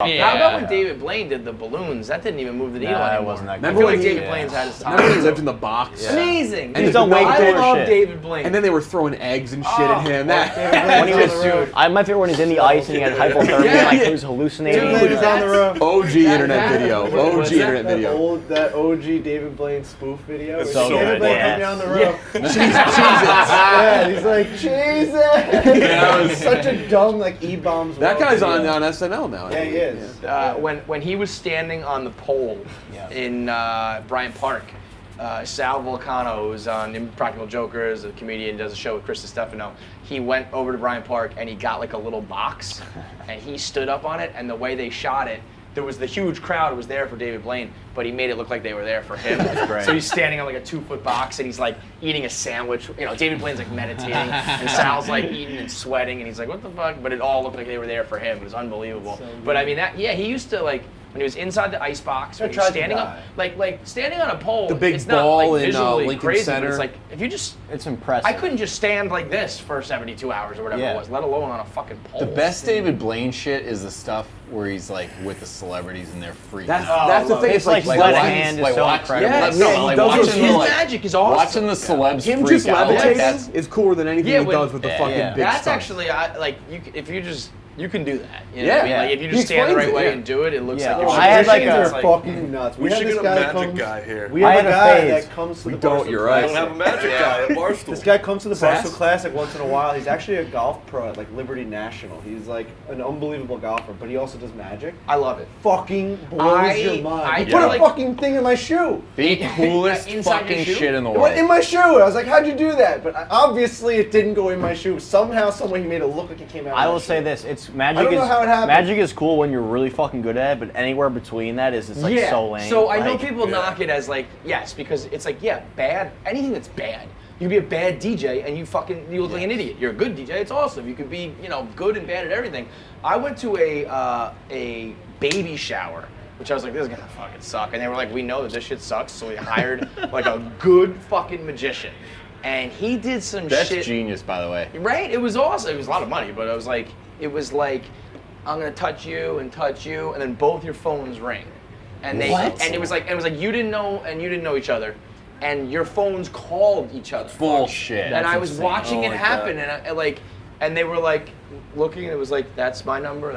Yeah. How about when David Blane did the balloons? That didn't even move the needle anymore. Wasn't that I feel like David Blaine's had his time. Remember when he lived in the box? Yeah. Amazing. And he's done way I love shit. David Blane. And then they were throwing eggs and shit at him. When he was, my favorite one is in the ice and he had hypothermia, like he was hallucinating. Dude, he's on the roof. OG internet video. OG internet video. That OG David Blane spoof video. It's so David good. Blane Yeah. coming down the roof. Jesus. Yeah, he's like, Jesus! It's such a dumb, like, E-bombs. That guy's on SNL now. Yeah, he is. When he was standing on the pole in Bryant Park, Sal Volcano, who's on Impractical Jokers, a comedian, does a show with Chris Stefano. He went over to Bryant Park and he got like a little box, and he stood up on it. And the way they shot it, there was the huge crowd was there for David Blane, but he made it look like they were there for him. So he's standing on like a 2-foot box and he's like eating a sandwich. You know, David Blane's like meditating and Sal's like eating and sweating and he's like, what the fuck? But it all looked like they were there for him. It was unbelievable. But I mean, he used to like, when he was inside the ice box, when he was standing up, like standing on a pole, The big it's ball not like in, visually Lincoln crazy, Center. but it's like, if you just, It's impressive. I couldn't just stand like this for 72 hours or whatever it was, let alone on a fucking pole. The best David Blane shit is the stuff where he's like with the celebrities and they're freaking out. That's the thing. It's like sleight of hand is so incredible. His magic is awesome. Watching the celebs Him freak just out like levitating that's is cooler than anything he does with the fucking big That's stuff. actually, if you just, you can do that. You know Yeah. what I mean? Like if you just stand the right way it, and do it, it looks Yeah. like you're I had like Magicians a- are fucking nuts. We have should this get a guy magic comes- guy here. We I have a had a guy phase. that comes to the don't, Barstool you're right. I don't have a magic guy at Barstool. This guy comes to the Sass? Barstool Classic once in a while. He's actually a golf pro at like Liberty National. He's like an unbelievable golfer, but he also does magic. I love it. Fucking blows your mind. He put a fucking thing in my shoe. the coolest Inside your fucking shoe? shit in the It went world. in my shoe. I was like, how'd you do that? But obviously it didn't go in my shoe. Somehow, someway he made it look like it came out of I my will shoe. say this: it's I magic. don't know how it happened. Magic is cool when you're really fucking good at it, but anywhere between that is just like so lame. So I know Like, people knock it as like, yes, because it's like, bad. Anything that's bad. You can be a bad DJ and you look like an idiot. You're a good DJ, it's awesome. You could be, good and bad at everything. I went to a baby shower, which I was like, this is gonna fucking suck. And they were like, we know that this shit sucks, so we hired like a good fucking magician. And he did some That's shit. genius, by the way. Right? It was awesome. It was a lot of money, but it was like, I'm gonna touch you, and then both your phones ring. And it was like you didn't know and you didn't know each other. And your phones called each other. Bullshit. And I was insane. watching it happen, and they were like looking, and it was like, that's my number.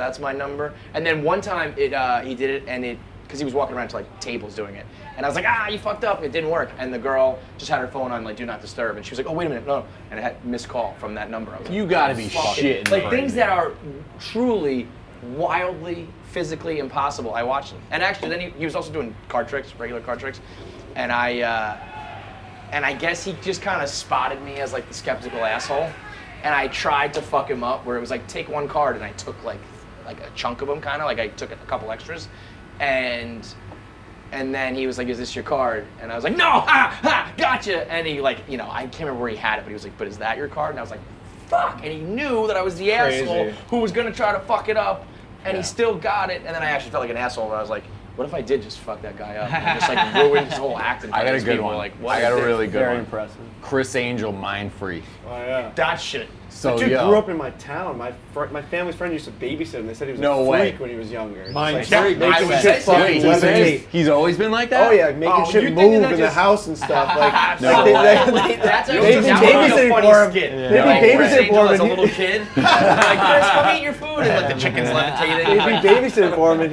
And then one time he did it, and because he was walking around to like tables doing it, and I was like, you fucked up, it didn't work. And the girl just had her phone on like do not disturb, and she was like, oh wait a minute, no, and it had missed call from that number. I was like, You gotta be shitting like me. things that are truly wildly physically impossible. I watched him, and actually then he was also doing card tricks, regular card tricks, and I guess he just kind of spotted me as like the skeptical asshole, and I tried to fuck him up where it was like take one card, and I took like a chunk of them, kind of like I took a couple extras, and then he was like, is this your card? And I was like, no, gotcha. And he I can't remember where he had it, but he was like, but is that your card? And I was like, fuck. And he knew that I was the asshole who was gonna try to fuck it up, and he still got it. And then I actually felt like an asshole where I was like, what if I did just fuck that guy up and just like ruin his whole act? And I got a good people one. Like, what I got is a this? really good very one. impressive. Chris Angel, Mind Freak. Oh yeah. That shit. So Dude grew up in my town. My family's friend used to babysit him. They said he was No a way. freak when he was younger. Mind It's freak. making I would shit say- fucking wait, levitate. He's always been like that? Oh yeah, making Oh, shit you thinking move that in the just- house and stuff. Like, No. That's They've actually been that was babysitting a funny for him. skit. They've been Like, Chris babysitting Angel for him as a and little kid. Like, Chris, come eat your food, and like the chicken's levitating. They'd be babysitting for him, and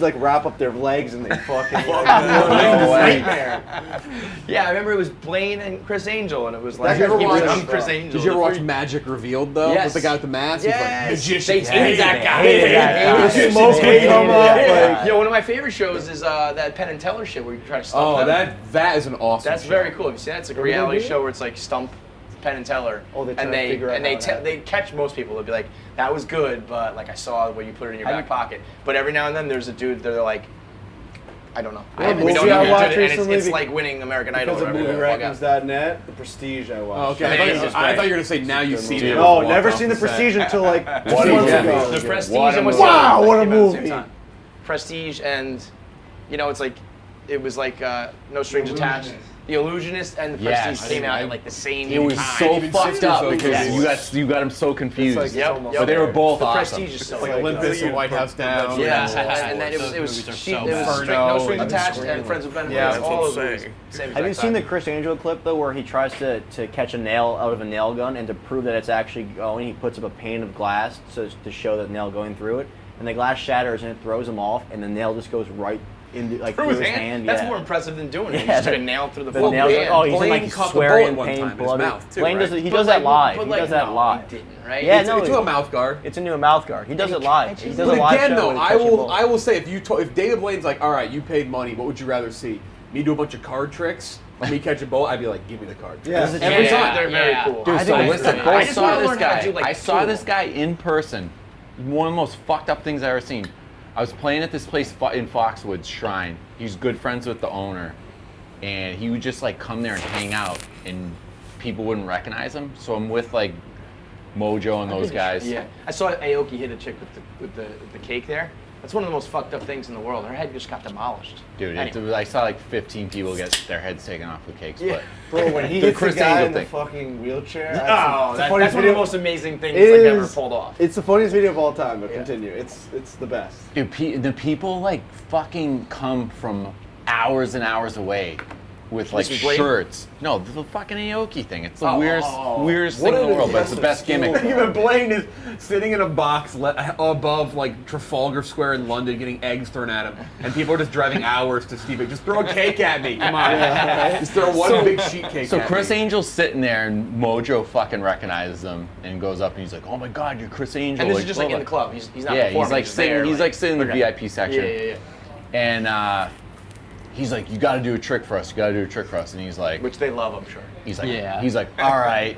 he'd wrap up their legs and they fucking No way. nightmare. Yeah, I remember it was Blaine and Chris Angel, and it was like, Did you ever he was watch- on Chris Angel. Did you ever the watch freak. Magic Revealed though? Yes. With the guy with the mask? He's like, Yes. magician. They hated that guy. Hated that guy. Smoke would come up. Like, Yo, one of my favorite shows is that Penn and Teller shit where you try to stump Oh, them. that is an awesome That's show. very cool. Have you seen that? It's like a What do they reality do? show where it's like stump Penn and Teller. Oh, they try and to they figure out and how it happened. they catch most people. They'll be like, that was good, but like I saw where you put it in your back pocket. But every now and then there's a dude that they're like, I don't know. What we don't movie I even watched do it, and recently it's like winning American Idol. because or of whatever. movierankings.net, The Prestige I watched. Oh, okay. Jesus I thought Christ. you were gonna say now you've seen it. No, Walk never off seen The set. Prestige until like 2 What a months movie. ago. The Prestige What a and what's movie. Wow, what a came out at the same movie. time. Prestige and it's like it was like No Strings Attached. The Illusionist and the Yes. Prestige came out at like the same It was time. so Even fucked Sisters up over because there. you got him so confused. It's Yep, almost yep. But they were both the awesome. Prestige is so Like good. Olympus and White House Down. Yeah, Yeah. and then it was movies are cheap. so It was bad. straight, no Inferno strings and attached, Scream. and Friends with Benefits. Yeah, that's all what of I'm those. saying. Same Have you exact seen the time. Chris Angel clip though, where he tries to catch a nail out of a nail gun, and to prove that it's actually going, he puts up a pane of glass to show that nail going through it, and the glass shatters and it throws him off, and the nail just goes right into like Through his hand? That's more impressive than doing it. He just took a nail through the The full nail. hand. Oh, he's in Blaine like caught the swearing bullet one pain, time in his bloody. mouth, too, Blaine right? does it. He But does like- that live. but He like, does that no, live. He didn't, right? Yeah, It's no, into a mouth guard. It's into a mouth guard. He does And it he live. catches He it. does a But live again, show though, where he I catches will bullets. say if David Blaine's like, all right, you paid money, what would you rather see? Me do a bunch of card tricks, me catch a bullet? I'd be like, give me the card. Yeah. Every Yeah, time. They're very yeah. cool. Dude, So I think listen, it's I just saw wanna this learn how to guy. do, like, I saw two. this guy in person. One of the most fucked up things I've ever seen. I was playing at this place in Foxwoods Shrine. He's good friends with the owner, and he would just like come there and hang out, and people wouldn't recognize him. So I'm with like Mojo and those guys. Yeah, I saw Aoki hit a chick with the cake there. That's one of the most fucked up things in the world. Her head just got demolished. Dude, Anyway. I saw like 15 people get their heads taken off with cakes. Yeah. Bro, when he The hits Chris the guy Angel in the thing. fucking wheelchair, Oh, it's the that's funniest one of video. the most amazing things It like ever is- pulled off. It's the funniest video of all time, but Yeah. continue. It's the best. Dude, the people like fucking come from hours and hours away with like This is Blaine? shirts. No, the fucking Aoki thing. It's the Oh, weirdest What thing in the an world, but it's the best impressive gimmick. Even Blaine is sitting in a box above like Trafalgar Square in London, getting eggs thrown at him, and people are just driving hours to Steve. Just throw a cake at me, come on! Just throw one big sheet cake. So at Chris me. Angel's sitting there, and Mojo fucking recognizes him and goes up and he's like, "Oh my God, you're Chris Angel!" And this is just like in the club. He's not Yeah, performing. he's like just sitting. there, He's like sitting in the Okay. VIP section. Yeah. And he's like, "You got to do a trick for us. You got to do a trick for us." And he's like, Which they love, I'm sure. He's like, Yeah. He's like, all right.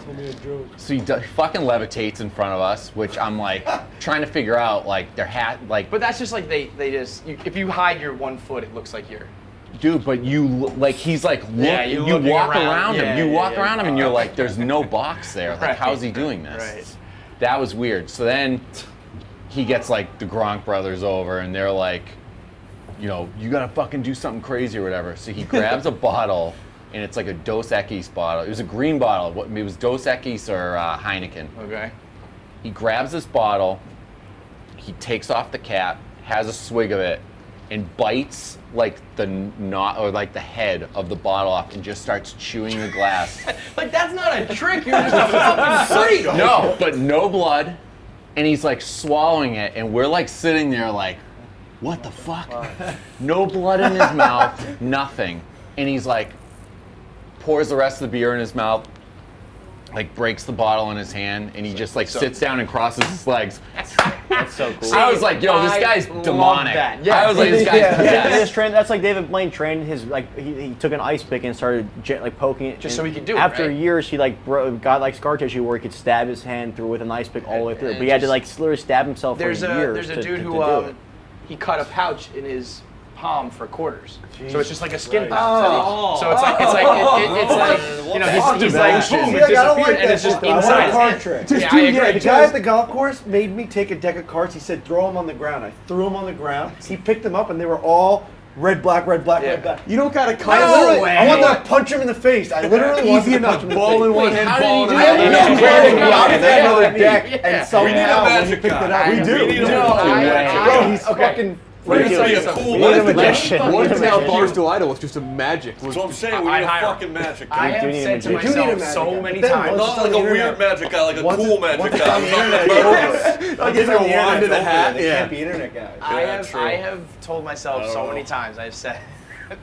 So he fucking levitates in front of us, which I'm like trying to figure out, like their hat, like. But that's just like they just if you hide your 1 foot, it looks like you're. Dude, but like he's like, look, Yeah, you you're looking walk around. around him, Yeah, you yeah, walk yeah. around him, and you're like, there's no box there. Like, Right. how's he doing this? Right. That was weird. So then he gets like the Gronk brothers over, and they're like, you know, you gotta fucking do something crazy or whatever. So he grabs a bottle, and it's like a Dos Equis bottle. It was a green bottle. It was Dos Equis or Heineken. Okay. He grabs this bottle, he takes off the cap, has a swig of it, and bites like the knot or like the head of the bottle off and just starts chewing the glass. Like that's not a trick. You're just a fucking freak. No, but no blood, and he's like swallowing it, and we're like sitting there like, what the fuck? No blood in his mouth, nothing, and he's like, pours the rest of the beer in his mouth, like breaks the bottle in his hand, and he just like sits down and crosses his legs. That's so cool. I was like, yo, this guy's love demonic. that. I was like, this guy's possessed. That's like David Blane trained his like he took an ice pick and started like poking it. Just and so he could do it, After right? years, he like got like scar tissue where he could stab his hand through with an ice pick all the way through. And But he had to just- like literally stab himself for There's years. a to dude do who it. he cut a pouch in his palm for quarters. So it's just like a skin Christ. pouch. So it's like it's like you know he's like boom, See, it like, I don't disappeared like and that it's just shit, though. I want inside a his card hand. trick. Yeah, I agree. The guy at the golf course made me take a deck of cards. He said, throw them on the ground. I threw them on the ground. He picked them up, and they were all red, black, red, black, red, black. You don't gotta cut I want to punch him in the face. I literally wanted Easy to enough. punch him in the Ball in face. one hand, how did ball he in do another. that? He came out of another deck, Yeah. and somehow when he picked it up, We we do. do. We need a Bro, he's Okay. fucking. We're Dude, gonna be dude, a cool we need a magic magician. guy. We What need a is now magician. Barstool Idol? It's just a magic. That's what I'm saying. We I need a hire him. fucking magic I guy. do have need a said to magician. You do need a myself magic so guy. many But then times. once Not like a weird magic guy, like a cool magic guy. on the internet, it's over. Like it's a wand in a hat. They Yeah. can't be internet guys. I have told myself so many times. I've said,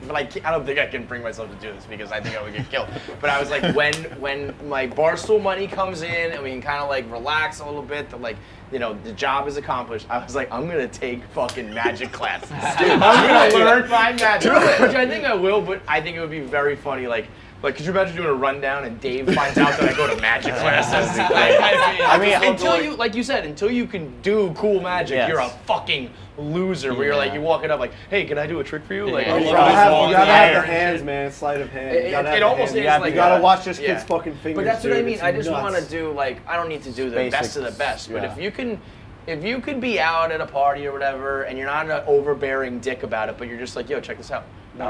but I don't think I can bring myself to do this because I think I would get killed. But I was like, when my Barstool money comes in and we can kind of like relax a little bit, that like the job is accomplished. I was like, I'm gonna take fucking magic classes. I'm gonna learn my magic, which I think I will. But I think it would be very funny, like. Could you imagine doing a rundown and Dave finds out that I go to magic classes? I mean, until you, like you said, until you can do cool magic, Yes. you're a fucking loser. Where you're like, you walk it up like, hey, can I do a trick for you? Like, Yeah. I You love You gotta this have, long you gotta hair have the and hands, shit. man. Sleight of hand. It- You gotta it have the almost hands. is like You gotta a- watch this yeah. kid's fucking fingers. But that's what I dude. mean. It's I just nuts. want to do like I don't need to do the best of the best, but yeah. if you can if you could be out at a party or whatever, and you're not an overbearing dick about it, but you're just like, yo, check this out. Dude,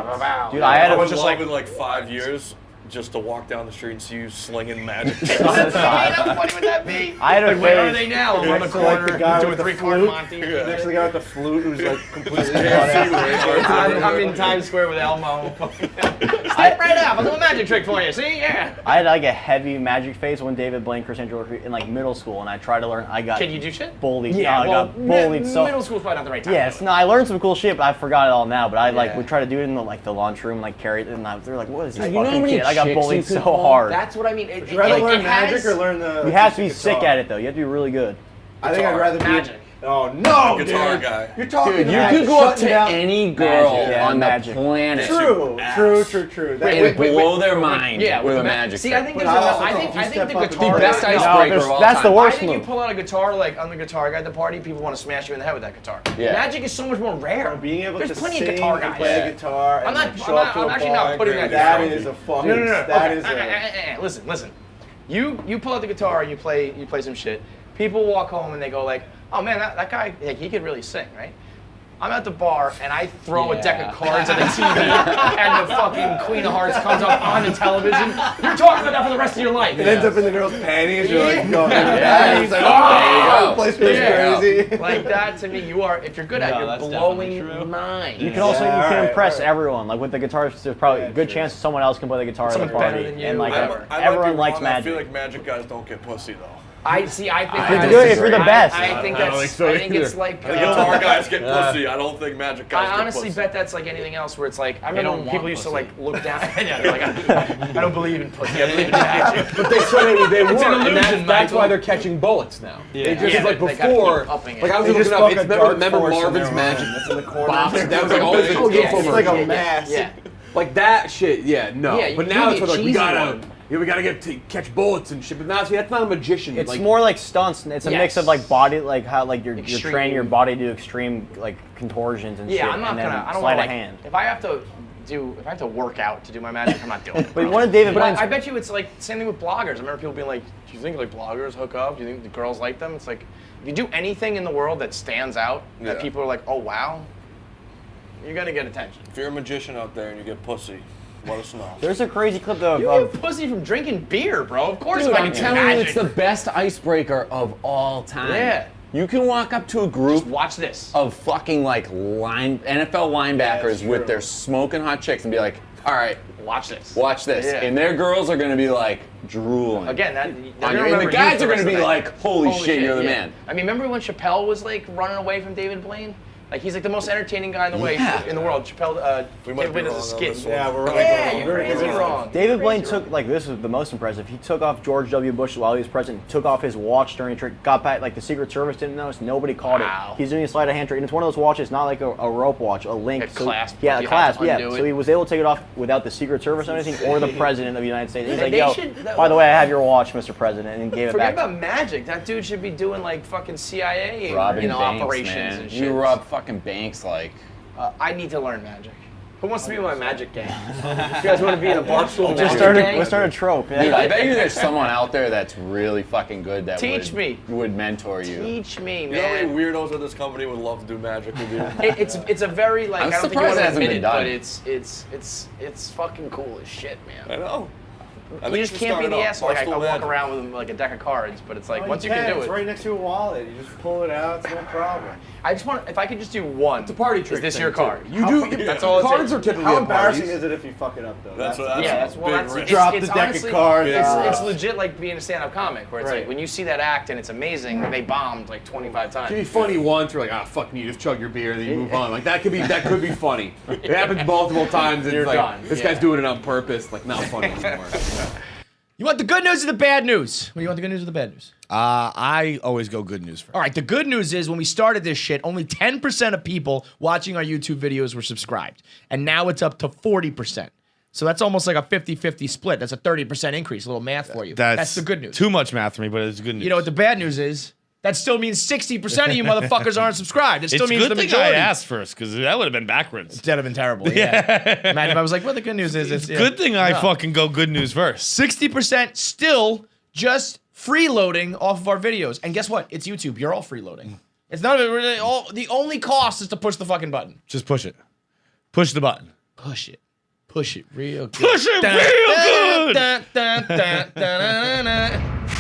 I had I a would just love like- in like 5 years just to walk down the street and see you slinging magic. How funny would that be? I had a Like, where are phase- they now? I'm on the Next to, like, corner the guy doing with the 3-card flute. Monty. Next to the guy with the flute who's like completely I'm in Times Square with Elmo. Step right up. I'll do a magic trick for you. See? Yeah. I had like a heavy magic phase when David Blane, Chris Angel were in like middle school, and I tried to learn. I got Can you do shit? bullied. Yeah, no, I got bullied so. middle school's probably not the right time. Yes, no, I learned some cool shit, but I forgot it all now. But I like Yeah. would try to do it in the lunchroom, like carry it, and they were like, "What is this You know how fucking many kid?" I got chicks bullied you could so pull? hard. That's what I mean. Would you rather learn magic or learn the? You have to be acoustic sick guitar? at it though. You have to be really good. I think I'd rather be Magic. Oh no, Guitar dude. guy. You're talking. Dude, you about could go up shutting to down- any girl Magic, yeah, on magic. the planet True. That and would- blow their mind Yeah, with a the magic See, trick. I think But there's I a, also I think think if you I think step the up and guitar. The best guy- icebreaker there's- of all that's the time. worst I think you move. pull out a guitar like on the guitar guy at the party, people want to smash you in the head with that guitar. Yeah. Magic is so much more rare. Being able There's to plenty sing of guitar and guys. play the guitar I'm and not. like, show up to I'm a actually bar, not putting that. that down. is a fucking. No. That Okay, is a. Listen. You pull out the guitar and you play some shit. People walk home and they go like, oh man, that guy, like, he could really sing, right? I'm at the bar and I throw a deck of cards at the TV and the fucking Queen of Hearts comes up on the television. You're talking about that for the rest of your life. It ends up in the girl's panties. You're like, no, Yeah. he's like, Oh, the place goes yeah. crazy. Like that to me, you are. If you're good at it, you're blowing minds. You can also you can alright, impress alright. everyone. Like with the guitar, there's probably a good chance someone else can play the guitar at the Someone better party, than you, and like whatever. everyone likes I magic. feel like magic guys don't get pussy though. I think. It's good if you're the best. I think I don't that's. think so I think it's either. like. The guitar guys get pussy. I don't think magic guys I get honestly pussy. bet that's like anything else, where it's like I remember don't when want people used to pussy. like look down. Yeah, they're like I don't believe in pussy. I believe in magic. But they said they It's an weren't, and illusion, that's Michael. why they're catching bullets now. They just Yeah, like they gotta before. keep upping it. Like I was They looking just up. fuck It's a dark remember force in Marvin's their Magic mind. That's in the corner. box. That was like always a Oh, yeah, infomercial. It's like a mask. Yeah. Like that shit, yeah, no. Yeah, you but do now the it's like we cheesy gotta, one. we gotta get to catch bullets and shit. But now, see, that's not a magician. It's like, more like stunts. It's a mix Yes. of like body, like how like you're Extreme. training your body to do extreme like contortions and shit. Yeah, I'm not and then gonna. I don't sleight want of like. hand. If I have to work out to do my magic, I'm not doing it. But one of David But Blaine's I bet you it's like same thing with bloggers. I remember people being like, "Do you think like bloggers hook up? Do you think the girls like them?" It's like, if you do anything in the world that stands out, that Yeah. people are like, "Oh wow," you're gonna get attention. If you're a magician out there and you get pussy, let us know. there's a crazy clip though You of get pussy from drinking beer, bro. Of course, Dude, if I I'm can do telling you, magic. it's the best icebreaker of all time. Yeah. You can walk up to a group Watch this. of fucking like NFL linebackers with their smoking hot chicks and be like, all right, Watch this. watch this. Yeah. And their girls are gonna be like drooling. Again, that. On they're you. gonna And remember the you guys for are the gonna rest be of the like, night. holy shit, you're the yeah. man. I mean, remember when Chappelle was like running away from David Blane? Like he's like the most entertaining guy in the way Yeah. in the world. Chappelle, We might David be Blane is a wrong on skit. this one. Yeah, we're right. Yeah, We're you're very crazy wrong. wrong. David Blaine Crazy took wrong. like this was the most impressive. He took off George W. Bush while he was president. Took off his watch during a trick. Got back like the Secret Service didn't notice. Nobody caught Wow. it. He's doing a sleight of hand trick, and it's one of those watches, not like a rope watch, a link. A clasp, Yeah, you a have clasp. to Yeah. undo So it. he was able to take it off without the Secret Service or anything, or the president of the United States. He's They like, yo, should- by the way, I have your watch, Mr. President, and gave it Forget back. about magic. That dude should be doing like fucking CIA Robbing banks, operations man. and shit. You rob fucking banks like. I need to learn magic. Who wants to be in my magic gang? You guys want to be in a Barstool Let's magic start a, gang? let's start a trope. Yeah. Dude, I bet you there's someone out there that's really fucking good that Teach me. would mentor you. Teach me, You know how many man. weirdos at this company would love to do magic with you? It's a very like I'm I don't think you surprised want it to hasn't admit been it, done. but it's fucking cool as shit, I man. know. I You think just should can't be start the it up. asshole. Like I Barstool walk Magic. around with like a deck of cards, but it's like Oh, once you can do it's it. right next to a wallet. You just pull it out. It's no problem. I just want if I could just do one. It's a party Is trick. this thing, your too. card? You How do. fucking- that's all it Cards takes. are typically How at embarrassing parties. is it if you fuck it up though? That's That's- what. Yeah, That's that's well, big that's risk. Drop it's the deck of honestly- cards. It's legit like being a stand-up comic, where it's Right. like when you see that act and it's amazing, they bombed like 25 times. It can be funny once, you're like, ah, fuck me, you just chug your beer, then you move on. Like that could be funny. It happens multiple times. And You're it's like done, this yeah. guy's doing it on purpose. Like not funny anymore. You want the good news or the bad news? What do you want, the good news or the bad news? I always go good news first. All right, the good news is when we started this shit, only 10% of people watching our YouTube videos were subscribed. And now it's up to 40%. So that's almost like a 50-50 split. That's a 30% increase. A little math for you. That's the good news. Too much math for me, but it's good news. You know what the bad news is? That still means 60% of you motherfuckers aren't subscribed. It still it's means good the thing majority. I asked first, because that would have been backwards. That'd have been terrible. Yeah. Imagine if I was like, well, the good news is It's good thing I fucking go good news first. 60% still just freeloading off of our videos. And guess what? It's YouTube. You're all freeloading. It's not really all. The only cost is to push the fucking button. Just push it. Push the button. Push it. Push it real good. Push it real good. Dun, dun, dun, dun, dun, dun, dun.